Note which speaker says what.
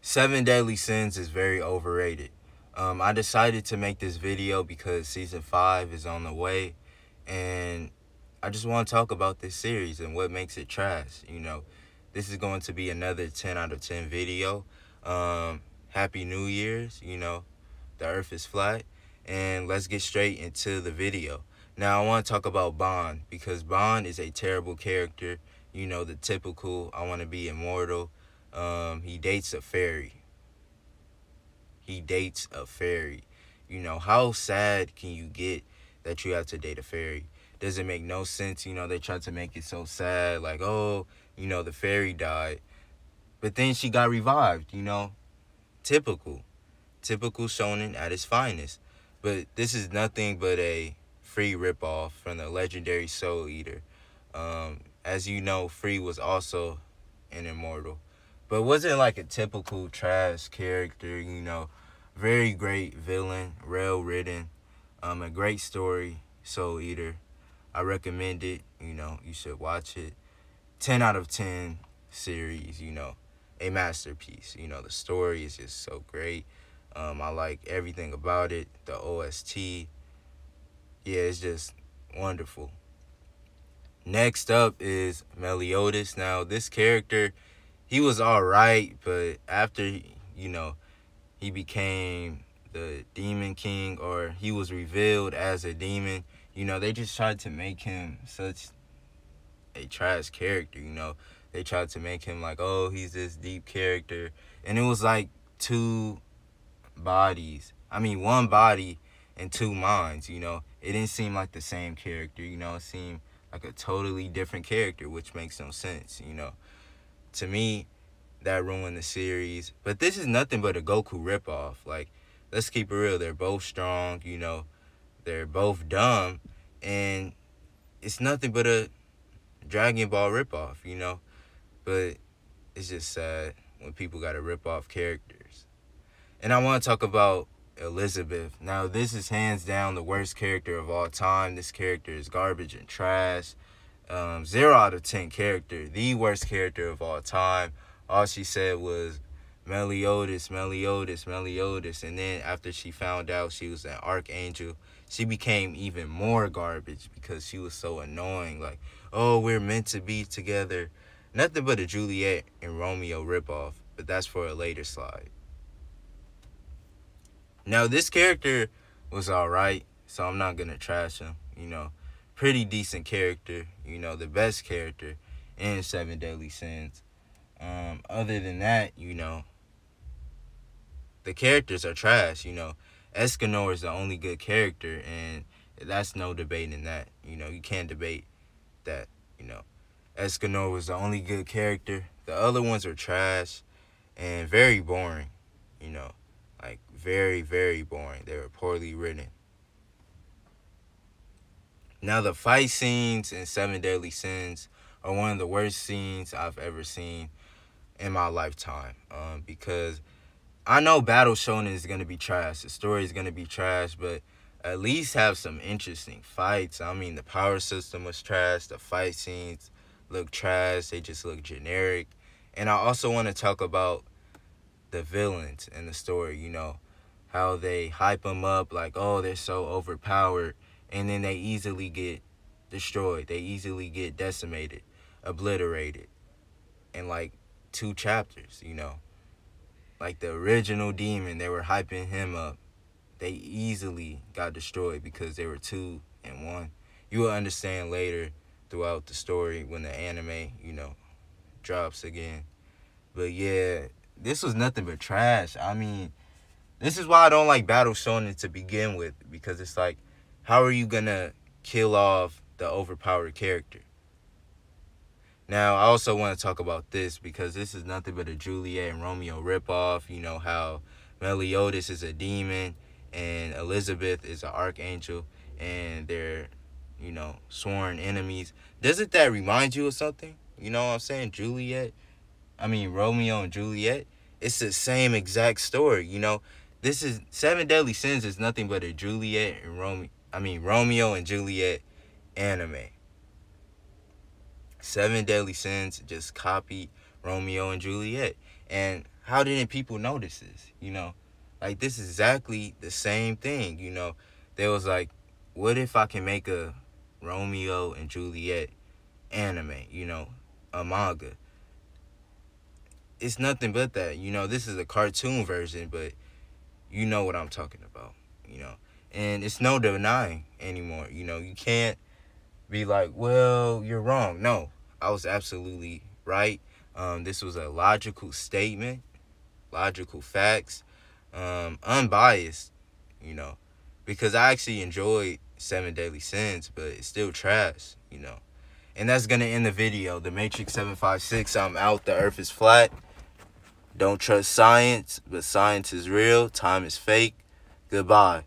Speaker 1: Seven Deadly Sins is very overrated. I decided to make this video because season 5 is on the way, and I just want to talk about this series and what makes it trash. This is going to be another 10 out of 10 video. Happy New Year's. The earth is flat, and let's get straight into the video. Now, I want to talk about Bond because Bond is a terrible character. The typical, I want to be immortal. He dates a fairy. How sad can you get that you have to date a fairy? Does it make no sense? They try to make it so sad, like, oh, the fairy died. But then she got revived, Typical shonen at its finest. But this is nothing but a Free ripoff from the legendary Soul Eater. As you know, Free was also an immortal, but wasn't like a typical trash character. Very great villain, well-written, a great story, Soul Eater. I recommend it. You should watch it. 10 out of 10 series, a masterpiece. The story is just so great. I like everything about it. The OST, yeah, it's just wonderful. Next up is Meliodas. Now, this character, he was alright, but after, he became the Demon King, or he was revealed as a demon, they just tried to make him such a trash character, They tried to make him like, oh, he's this deep character. And it was like one body and two minds, It didn't seem like the same character, It seemed like a totally different character, which makes no sense, To me, that ruined the series. But this is nothing but a Goku ripoff. Like, let's keep it real. They're both strong, They're both dumb. And it's nothing but a Dragon Ball ripoff, But it's just sad when people got to rip off characters. And I want to talk about Elizabeth. Now, this is hands down the worst character of all time. This character is garbage and trash. 0 out of 10 character. The worst character of all time. All she said was Meliodas, Meliodas, Meliodas. And then after she found out she was an archangel, she became even more garbage because she was so annoying. Like, oh, we're meant to be together. Nothing but a Juliet and Romeo ripoff. But that's for a later slide. Now, this character was alright, so I'm not going to trash him, Pretty decent character, the best character in Seven Deadly Sins. Other than that, the characters are trash, Escanor is the only good character, and that's no debating that, You can't debate that, Escanor was the only good character. The other ones are trash and very boring, Like, very, very boring. They were poorly written. Now, the fight scenes in Seven Deadly Sins are one of the worst scenes I've ever seen in my lifetime. Because I know Battle Shonen is going to be trash. The story is going to be trash, but at least have some interesting fights. I mean, the power system was trash. The fight scenes look trash. They just look generic. And I also want to talk about the villains in the story, how they hype them up like, oh, they're so overpowered, and then they easily get destroyed. They easily get decimated, obliterated in like 2 chapters, Like the original demon, they were hyping him up. They easily got destroyed because they were 2 and 1. You will understand later throughout the story when the anime, drops again. But yeah, this was nothing but trash. I mean, this is why I don't like Battle Shonen to begin with. Because it's like, how are you going to kill off the overpowered character? Now, I also want to talk about this because this is nothing but a Juliet and Romeo ripoff. How Meliodas is a demon and Elizabeth is an archangel. And they're, sworn enemies. Doesn't that remind you of something? You know what I'm saying? Romeo and Juliet. It's the same exact story, This is Seven Deadly Sins is nothing but a Romeo and Juliet anime. Seven Deadly Sins just copied Romeo and Juliet. And how didn't people notice this? You know, like, this is exactly the same thing. You know, there was like, what if I can make a Romeo and Juliet anime, you know, a manga? It's nothing but that. You know, this is a cartoon version, but you know what I'm talking about, you know. And it's no denying anymore. You know, you can't be like, well, you're wrong. No, I was absolutely right. This was a logical statement, logical facts, unbiased, you know, because I actually enjoyed Seven Deadly Sins, but it's still trash, you know. And that's going to end the video. The Matrix 756, I'm out. The earth is flat. Don't trust science, but science is real. Time is fake. Goodbye.